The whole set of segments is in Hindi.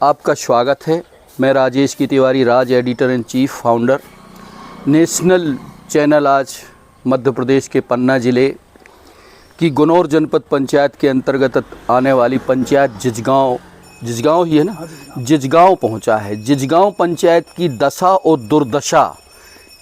आपका स्वागत है। मैं राजेश की Tiwari, Raj editor in chief, founder. National channel आज मध्य प्रदेश के पन्ना ज़िले की गुनौर जनपद पंचायत के अंतर्गत आने वाली पंचायत जिजगांव ही है ना, जिजगांव पहुंचा है। जिजगांव पंचायत की दशा और दुर्दशा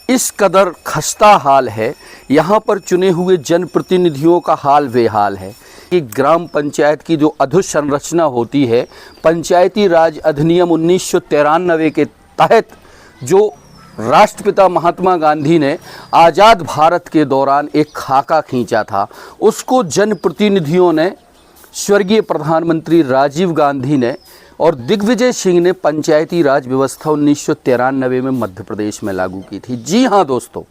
इस कदर खस्ता हाल है, यहाँ पर चुने हुए जनप्रतिनिधियों का हाल बेहाल है कि ग्राम पंचायत की जो अधोसंरचना होती है, पंचायती राज अधिनियम 1993 के तहत जो राष्ट्रपिता महात्मा गांधी ने आज़ाद भारत के दौरान एक खाका खींचा था, उसको जनप्रतिनिधियों ने, स्वर्गीय प्रधानमंत्री राजीव गांधी ने और दिग्विजय सिंह ने पंचायती राज व्यवस्था 1993 में मध्य प्रदेश में लागू की थी। जी हाँ दोस्तों,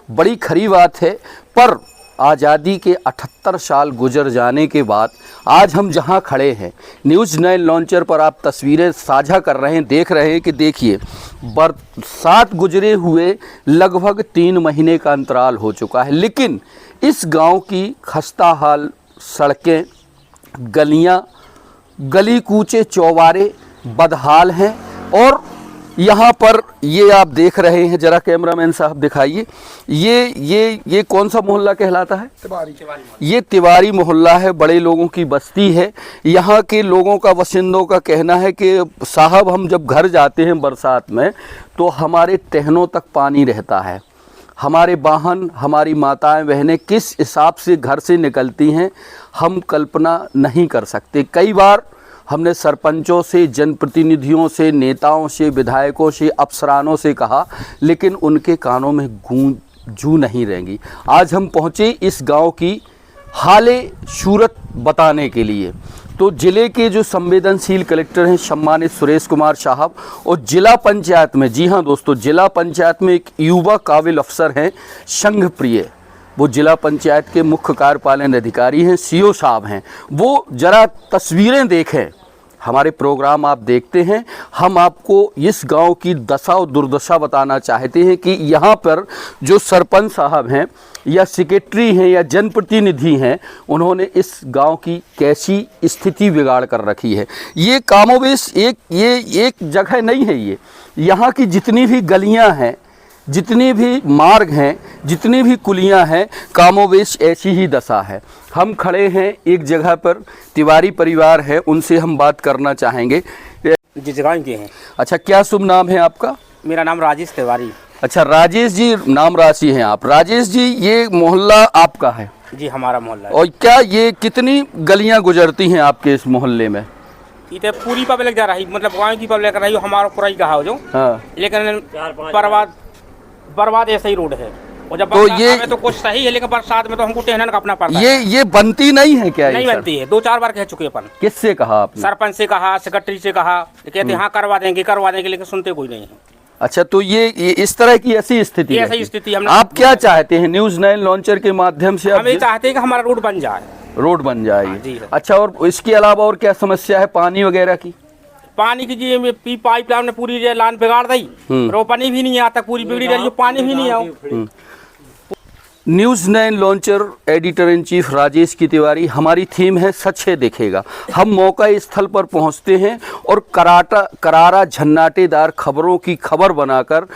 बड़ी खरी बात है, पर आज़ादी के 78 साल गुजर जाने के बाद आज हम जहां खड़े हैं, न्यूज़ 9 लॉन्चर पर आप तस्वीरें साझा कर रहे हैं, देख रहे हैं कि देखिए बरसात गुजरे हुए लगभग 3 महीने का अंतराल हो चुका है, लेकिन इस गांव की खस्ता हाल सड़कें, गलियां, गली कूचे चौबारे बदहाल हैं। और यहाँ पर ये आप देख रहे हैं, जरा कैमरामैन साहब दिखाइए, ये कौन सा मोहल्ला कहलाता है? ये तिवारी मोहल्ला है, बड़े लोगों की बस्ती है। यहाँ के लोगों का, बाशिंदों का कहना है कि साहब हम जब घर जाते हैं बरसात में तो हमारे टहनों तक पानी रहता है। हमारे वाहन, हमारी माताएं बहनें किस हिसाब से घर से निकलती हैं, हम कल्पना नहीं कर सकते। कई बार हमने सरपंचों से, जनप्रतिनिधियों से, नेताओं से, विधायकों से, अफसरानों से कहा, लेकिन उनके कानों में जू नहीं रहेंगी। आज हम पहुँचे इस गांव की हाले सूरत बताने के लिए। तो ज़िले के जो संवेदनशील कलेक्टर हैं सम्मानित सुरेश कुमार साहब, और जिला पंचायत में, जी हाँ दोस्तों, जिला पंचायत में एक युवा काबिल अफसर हैं संघ प्रिय, वो जिला पंचायत के मुख्य कार्यपालन अधिकारी हैं, सीओ साहब हैं। वो जरा तस्वीरें देखें, हमारे प्रोग्राम आप देखते हैं, हम आपको इस गांव की दशा और दुर्दशा बताना चाहते हैं कि यहाँ पर जो सरपंच साहब हैं या सेक्रेटरी हैं या जनप्रतिनिधि हैं, उन्होंने इस गांव की कैसी स्थिति बिगाड़ कर रखी है। ये कामोवेश एक जगह नहीं है, ये यहाँ की जितनी भी गलियाँ हैं, जितनी भी मार्ग हैं, जितनी भी कुलियां हैं, कामोवेश ऐसी ही दशा है। हम खड़े हैं एक जगह पर, तिवारी परिवार है, उनसे हम बात करना चाहेंगे। जिजगांव के हैं। अच्छा, क्या शुभ नाम है आपका? मेरा नाम राजेश तिवारी। अच्छा राजेश जी, नाम राशि हैं आप। राजेश जी, ये मोहल्ला आपका है? जी, हमारा मोहल्ला है। और क्या ये कितनी गलियां गुजरती हैं आपके इस मोहल्ले में? इधर पूरी पब्लिक जा रही, मतलब गाँव की पब्लिक रही, हमारा पूरा ही कहा हो जो। हाँ। लेकिन बर्बाद ऐसा ही रोड है। और जब तो ये तो कुछ सही है, लेकिन बरसात में तो हमको टहनन का अपना पड़ता है। ये बनती नहीं है क्या? नहीं बनती है, 2-4 बार कह चुके अपन। किससे कहा आपने? सरपंच से कहा, सेक्रेटरी से कहा, कहते हाँ करवा देंगे, लेकिन सुनते कोई नहीं है। अच्छा, तो ये इस तरह की ऐसी स्थिति है। ऐसी स्थिति आप क्या चाहते हैं न्यूज़ 9 लॉन्चर के माध्यम से? हम ये चाहते हैं कि हमारा रोड बन जाए। रोड बन जाए। अच्छा, और इसके अलावा और क्या समस्या है पानी वगैरह की? पानी की जी पाइप लाइन ने पूरी लाइन बिगाड़ दी, और पानी भी नहीं आता, पूरी बिगड़ी रही, पानी भी नहीं आओ। News 9 launcher editor in chief Rajesh की तिवारी, हमारी थीम है सच है दिखेगा। हम मौका स्थल पर पहुंचते हैं और करारा झन्नाटेदार खबरों की खबर बनाकर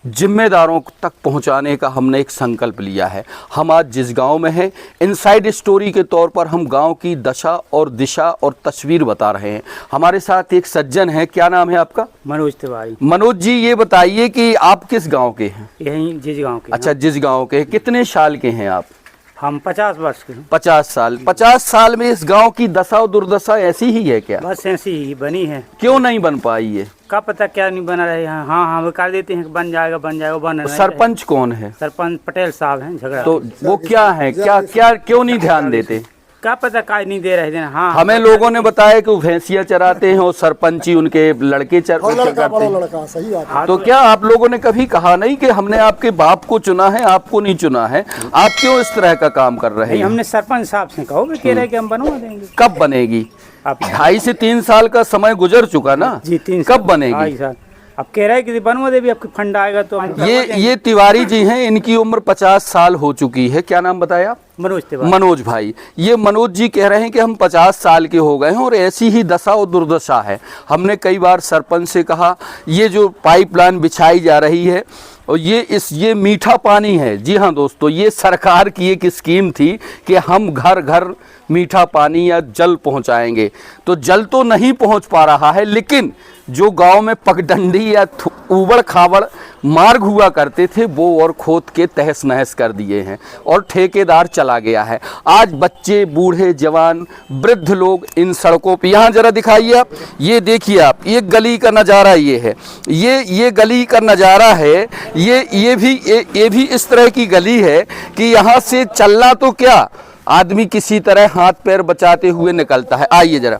जिम्मेदारों तक पहुंचाने का हमने एक संकल्प लिया है। हम आज जिस गांव में हैं, इनसाइड स्टोरी के तौर पर हम गांव की दशा और दिशा और तस्वीर बता रहे हैं। हमारे साथ एक सज्जन है, क्या नाम है आपका? मनोज तिवारी। मनोज जी, ये बताइए कि आप किस गांव के हैं? यहीं जिजगांव के। अच्छा, जिजगांव के। कितने साल के हैं आप? हम 50 वर्ष के। 50 साल। 50 साल में इस गांव की दशा और दुर्दशा ऐसी ही है क्या? बस ऐसी ही बनी है। क्यों नहीं बन पाई है? क्या पता क्या नहीं बना रहे हैं। हाँ, वो कर देते हैं बन जाएगा बन रहा है। सरपंच कौन है? सरपंच पटेल साहब हैं, झगड़ा। तो वो क्या है, क्या क्यों नहीं ध्यान देते? क्या पता काय नहीं दे रहे थे। हाँ, हमें लोगों ने बताया कि वो भैंसिया चराते हैं और सरपंच ही उनके लड़के करते हैं। तो क्या आप लोगों ने कभी कहा नहीं कि हमने आपके बाप को चुना है, आपको नहीं चुना है, आप क्यों इस तरह का काम कर रहे हैं? हमने सरपंच साहब से कहो, कह रहे कि हम बनवा देंगे। कब बनेगी? 2.5 से 3 साल का समय गुजर चुका ना जी। कब बनेगी? अब कह रहे हैं कि बनवा देवी आपकी फंड आएगा तो हम ये तिवारी जी हैं, इनकी उम्र 50 साल हो चुकी है। क्या नाम बताया? मनोज तिवारी। मनोज भाई। ये मनोज जी कह रहे हैं कि हम 50 साल के हो गए हैं और ऐसी ही दशा और दुर्दशा है। हमने कई बार सरपंच से कहा, ये जो पाइपलाइन बिछाई जा रही है और ये मीठा पानी है। जी हाँ दोस्तों, ये सरकार की एक स्कीम थी कि हम घर घर मीठा पानी या जल पहुंचाएंगे। तो जल तो नहीं पहुंच पा रहा है, लेकिन जो गांव में पगडंडी या ऊबड़ खाबड़ मार्ग हुआ करते थे वो और खोद के तहस नहस कर दिए हैं और ठेकेदार चला गया है। आज बच्चे, बूढ़े, जवान, वृद्ध लोग इन सड़कों पे, यहाँ जरा दिखाइए आप, ये देखिए आप, ये गली का नज़ारा ये है, ये गली का नज़ारा है। ये भी इस तरह की गली है कि यहाँ से चलना तो क्या, आदमी किसी तरह हाथ पैर बचाते हुए निकलता है। आइए जरा,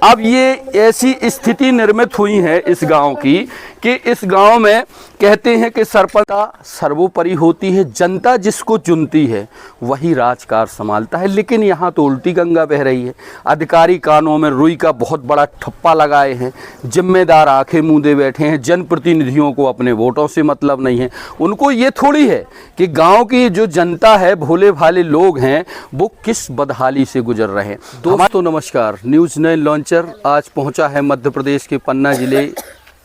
अब ये ऐसी स्थिति निर्मित हुई है इस गांव की कि इस गांव में कहते हैं कि सरपंच सर्वोपरि होती है, जनता जिसको चुनती है वही राजकार संभालता है। लेकिन यहाँ तो उल्टी गंगा बह रही है। अधिकारी कानों में रुई का बहुत बड़ा ठप्पा लगाए हैं, जिम्मेदार आंखें मूंदे बैठे हैं। जनप्रतिनिधियों को अपने वोटों से मतलब नहीं है। उनको ये थोड़ी है कि गांव की जो जनता है, भोले भाले लोग हैं, वो किस बदहाली से गुजर रहे हैं। दोस्तों नमस्कार, न्यूज़ 9 लॉन्चर आज पहुँचा है मध्य प्रदेश के पन्ना जिले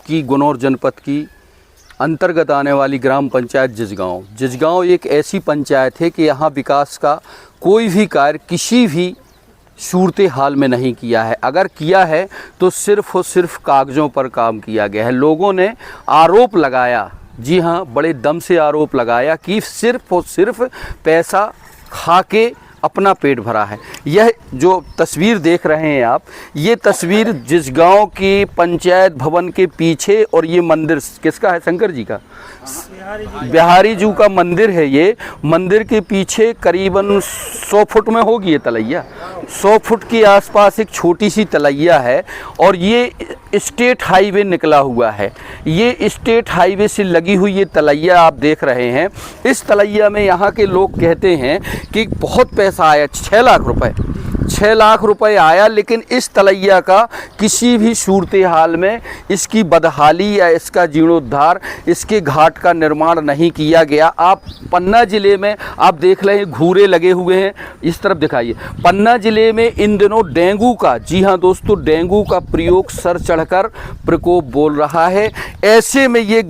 की गुनौर जनपद की अंतर्गत आने वाली ग्राम पंचायत जिजगांव एक ऐसी पंचायत है कि यहाँ विकास का कोई भी कार्य किसी भी सूरत हाल में नहीं किया है। अगर किया है तो सिर्फ और सिर्फ कागज़ों पर काम किया गया है। लोगों ने आरोप लगाया, जी हाँ, बड़े दम से आरोप लगाया कि सिर्फ और सिर्फ पैसा खा के अपना पेट भरा है। यह जो तस्वीर देख रहे हैं आप, ये तस्वीर जिजगांव की पंचायत भवन के पीछे, और ये मंदिर किसका है? शंकर जी का, बिहारी जी का मंदिर है। ये मंदिर के पीछे करीबन 100 फुट में होगी ये तलैया, 100 फुट के आसपास एक छोटी सी तलैया है और ये स्टेट हाईवे निकला हुआ है। ये स्टेट हाईवे से लगी हुई ये तलैया आप देख रहे हैं। इस तलैया में यहाँ के लोग कहते हैं कि बहुत पैसा आया, 6 लाख रुपए, 6 लाख रुपए आया, लेकिन इस तलैया का किसी भी सूरत हाल में इसकी बदहाली या इसका जीर्णोद्धार, इसके घाट का निर्माण नहीं किया गया। आप पन्ना ज़िले में आप देख रहे हैं घूरे लगे हुए हैं, इस तरफ दिखाइए। पन्ना ज़िले में इन दिनों डेंगू का, जी हाँ दोस्तों, डेंगू का प्रयोग सर चढ़कर प्रकोप बोल रहा है। ऐसे में ये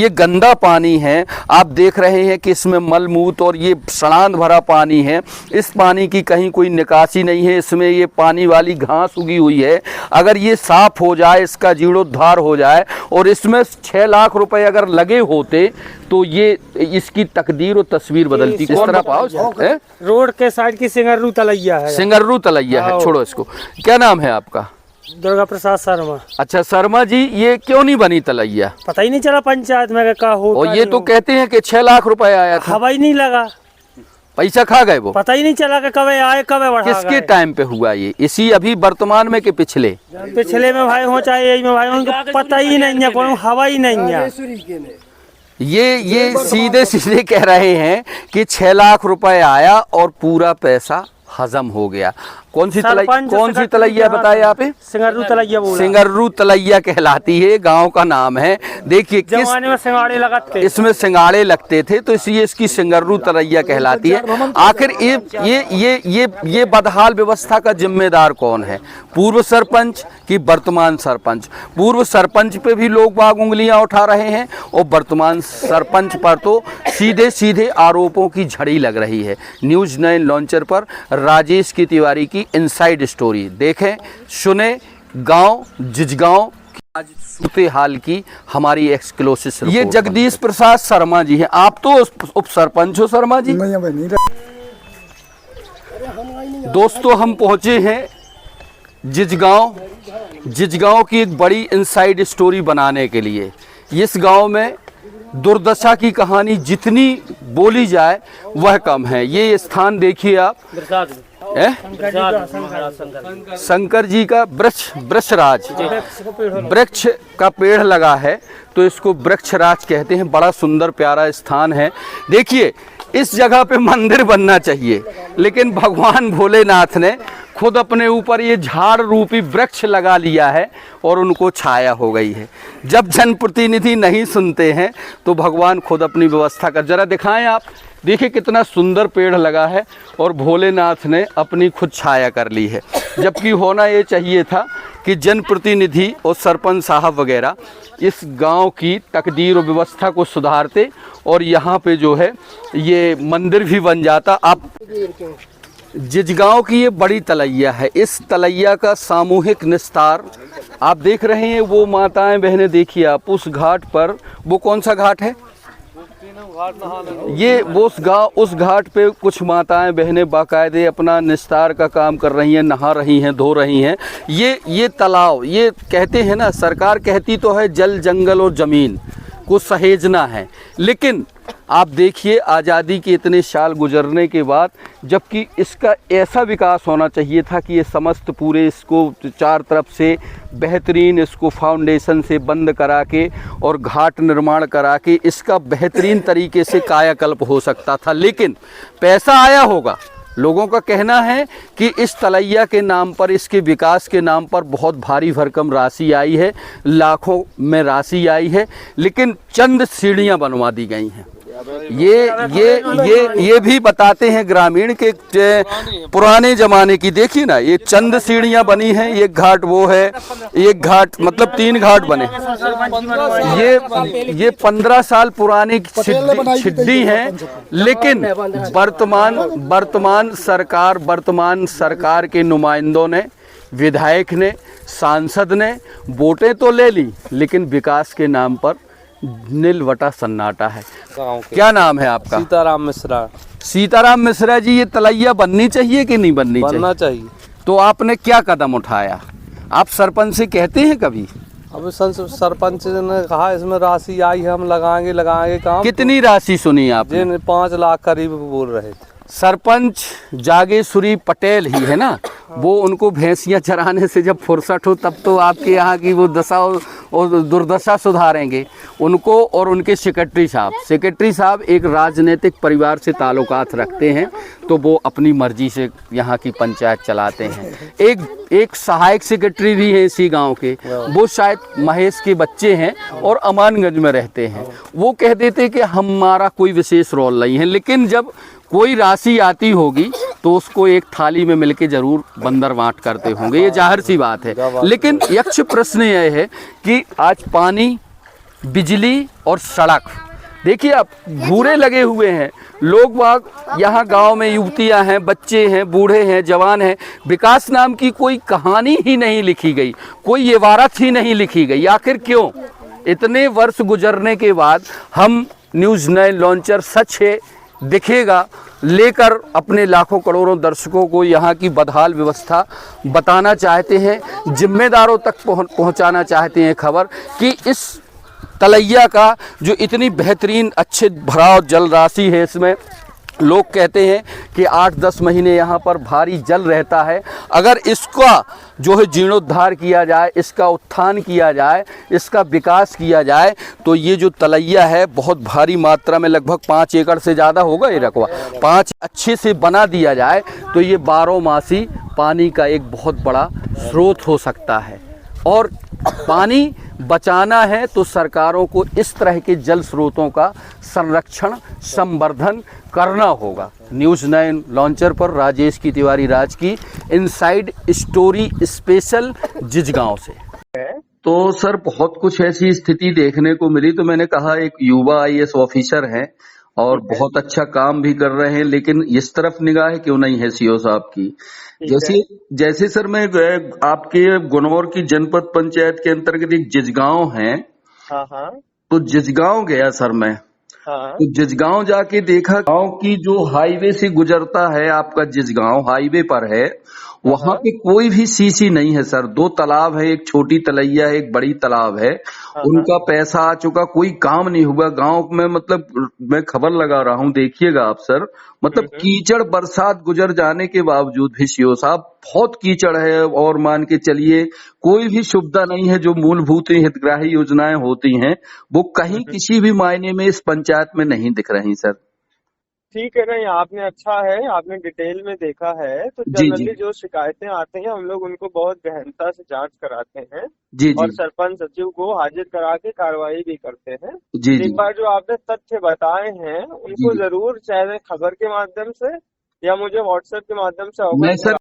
गंदा पानी है, आप देख रहे हैं कि इसमें मलमूत्र और ये सड़ांध भरा पानी है। इस पानी की कहीं कोई निकासी नहीं है, इसमें ये पानी वाली घास उगी हुई है। अगर ये साफ हो जाए, इसका जीर्णोद्धार हो जाए और इसमें 6 लाख रुपए अगर लगे होते तो ये इसकी तकदीर और तस्वीर बदलती। किस तरह पाओ है? रोड के साइड की सिंगर्रू तलैया है। सिंगर्रू तलैया है, छोड़ो इसको। क्या नाम है आपका? दुर्गा प्रसाद शर्मा। अच्छा शर्मा जी, ये क्यों नहीं बनी तलैया? पता ही नहीं चला पंचायत में क्या हो। और ये तो कहते हैं कि 6 लाख रुपए आया था, हवा ही नहीं लगा, पैसा खा गए वो। पता ही नहीं चला कि कब आए कब बढ़ा। किसके टाइम पे हुआ ये? इसी अभी वर्तमान में के पिछले में भाई हो चाहे यही में भाई, उनको पता ही नहीं है, कोई हवा ही नहीं है। ये सीधे सीधे कह रहे हैं कि 6 लाख रुपए आया और पूरा पैसा हजम हो गया। कौन सी तलैया बताए आप? सिंगर्रू तलैया बोला। सिंगर्रू तलैया कहलाती है, गांव का नाम है। देखिए किस में सिंगाड़े लगते, इसमें सिंगाड़े लगते थे तो इसलिए इसकी सिंगर्रू तलैया कहलाती है। आखिर ये बदहाल व्यवस्था का जिम्मेदार कौन है? पूर्व सरपंच की वर्तमान सरपंच? पूर्व सरपंच पे भी लोग बाग उंगलियां उठा रहे हैं और वर्तमान सरपंच पर तो सीधे सीधे आरोपों की झड़ी लग रही है। न्यूज़ 9 लॉन्चर पर राजेश की तिवारी की इनसाइड स्टोरी देखें, सुने। गांव जिजगांव आज सूरत हाल की हमारी एक्सक्लूसिव। ये जगदीश प्रसाद शर्मा जी हैं। आप तो उप सरपंच हो शर्मा जी? दोस्तों हम पहुंचे हैं जिजगांव की एक बड़ी इनसाइड स्टोरी बनाने के लिए। इस गांव में दुर्दशा की कहानी जितनी बोली जाए वह कम है। ये स्थान देखिए आप, शंकर जी का वृक्षराज, वृक्ष का पेड़ लगा है तो इसको वृक्षराज कहते हैं। बड़ा सुंदर प्यारा स्थान है। देखिए इस जगह पे मंदिर बनना चाहिए, लेकिन भगवान भोलेनाथ ने खुद अपने ऊपर ये झाड़ रूपी वृक्ष लगा लिया है और उनको छाया हो गई है। जब जनप्रतिनिधि नहीं सुनते हैं तो भगवान खुद अपनी व्यवस्था कर। जरा दिखाएं आप, देखिए कितना सुंदर पेड़ लगा है और भोलेनाथ ने अपनी खुद छाया कर ली है। जबकि होना ये चाहिए था कि जनप्रतिनिधि और सरपंच साहब वगैरह इस गांव की तकदीर और व्यवस्था को सुधारते और यहाँ पे जो है ये मंदिर भी बन जाता। आप जिजगांव की ये बड़ी तलैया है, इस तलैया का सामूहिक निस्तार आप देख रहे हैं। वो माताएं बहनें देखिए आप उस घाट पर, वो कौन सा घाट है ये, वो उस घाट पे कुछ माताएं बहनें बाकायदे अपना निस्तार का काम कर रही हैं, नहा रही हैं, धो रही हैं। ये तालाब, ये कहते हैं ना, सरकार कहती तो है जल जंगल और ज़मीन को सहेजना है, लेकिन आप देखिए आज़ादी के इतने साल गुजरने के बाद, जबकि इसका ऐसा विकास होना चाहिए था कि ये समस्त पूरे इसको चार तरफ से बेहतरीन इसको फाउंडेशन से बंद करा के और घाट निर्माण करा के इसका बेहतरीन तरीके से कायाकल्प हो सकता था। लेकिन पैसा आया होगा, लोगों का कहना है कि इस तलैया के नाम पर, इसके विकास के नाम पर बहुत भारी भरकम राशि आई है, लाखों में राशि आई है, लेकिन चंद सीढ़ियां बनवा दी गई हैं। ये भी बताते हैं ग्रामीण के पुराने जमाने की, देखिए ना ये चंद सीढ़ियां बनी हैं, एक घाट वो है, एक घाट मतलब 3 घाट बने। ये 15 साल पुरानी छिड्डी हैं, लेकिन वर्तमान सरकार के नुमाइंदों ने, विधायक ने, सांसद ने वोटें तो ले ली, लेकिन विकास के नाम पर नीलवटा सन्नाटा है। क्या नाम है आपका? सीताराम मिश्रा। सीताराम मिश्रा जी, ये तलैया बननी चाहिए कि नहीं बनना चाहिए? तो आपने क्या कदम उठाया? आप सरपंच से कहते हैं कभी? अब सरपंच ने कहा इसमें राशि आई है, हम लगाएंगे काम। कितनी राशि सुनी आपने? 5 लाख करीब बोल रहे थे। सरपंच जागेश्वरी पटेल ही है ना, वो उनको भैंसियां चराने से जब फुर्सत हो तब तो आपके यहाँ की वो दशा और दुर्दशा सुधारेंगे उनको। और उनके सेक्रेटरी साहब एक राजनीतिक परिवार से ताल्लुकात रखते हैं, तो वो अपनी मर्जी से यहाँ की पंचायत चलाते हैं। एक सहायक सेक्रेटरी भी है इसी गांव के, वो शायद महेश के बच्चे हैं और अमानगंज में रहते हैं। वो कह देते कि हमारा कोई विशेष रोल नहीं है, लेकिन जब कोई राशि आती होगी तो उसको एक थाली में मिलके जरूर बंदर बांट करते होंगे, ये जाहिर सी बात है। लेकिन यक्ष प्रश्न यह है कि आज पानी, बिजली और सड़क, देखिए आप घूरे लगे हुए हैं, लोग बाग यहाँ गांव में युवतियाँ हैं, बच्चे हैं, बूढ़े हैं, जवान हैं। विकास नाम की कोई कहानी ही नहीं लिखी गई, कोई इबारत ही नहीं लिखी गई। आखिर क्यों? इतने वर्ष गुजरने के बाद हम न्यूज़ 9 लॉन्चर सच है दिखेगा लेकर अपने लाखों करोड़ों दर्शकों को यहाँ की बदहाल व्यवस्था बताना चाहते हैं, जिम्मेदारों तक पहुँचाना चाहते हैं खबर कि इस तलैया का जो इतनी बेहतरीन अच्छे भराव जल राशि है, इसमें लोग कहते हैं कि 8-10 महीने यहाँ पर भारी जल रहता है। अगर इसका जो है जीर्णोद्धार किया जाए, इसका उत्थान किया जाए, इसका विकास किया जाए, तो ये जो तलैया है बहुत भारी मात्रा में, लगभग 5 एकड़ से ज़्यादा होगा ये रकबा, 5 अच्छे से बना दिया जाए तो ये 12 मासी पानी का एक बहुत बड़ा स्रोत हो सकता है। और पानी बचाना है तो सरकारों को इस तरह के जल स्रोतों का संरक्षण, संवर्धन करना होगा। न्यूज़ 9 लॉन्चर पर राजेश की तिवारी राज की इनसाइड स्टोरी स्पेशल जिजगांव से। तो सर बहुत कुछ ऐसी स्थिति देखने को मिली, तो मैंने कहा एक युवा IAS ऑफिसर हैं और बहुत अच्छा काम भी कर रहे हैं, लेकिन इस तरफ निगाह क्यों नहीं है सीओ साहब की? जैसे सर मैं आपके गुनौर की जनपद पंचायत के अंतर्गत एक जिजगांव है, तो जिजगांव गया सर मैं, तो जिजगांव जाके देखा गांव की जो हाईवे से गुजरता है, आपका जिजगांव हाईवे पर है, वहां पे कोई भी सीसी नहीं है सर। 2 तालाब है, एक छोटी तलैया है, एक बड़ी तालाब है, उनका पैसा आ चुका, कोई काम नहीं हुआ गांव में। मतलब मैं खबर लगा रहा हूं, देखिएगा आप सर, मतलब कीचड़, बरसात गुजर जाने के बावजूद भी सीओ साहब बहुत कीचड़ है, और मान के चलिए कोई भी सुविधा नहीं है। जो मूलभूत हितग्राही योजनाएं होती हैं वो कहीं किसी भी मायने में इस पंचायत में नहीं दिख रही सर। ठीक है नहीं, आपने अच्छा है, आपने डिटेल में देखा है। तो जी, जनरली जी। जो शिकायतें आती हैं हम लोग उनको बहुत गहनता से जांच कराते हैं जी, और जी। सरपंच सचिव को हाजिर करा के कार्रवाई भी करते हैं। जी, जी। एक बार जो आपने तथ्य बताए हैं जी, उनको जी। जरूर चाहे खबर के माध्यम से या मुझे व्हाट्सएप के माध्यम से मैं अवगत सर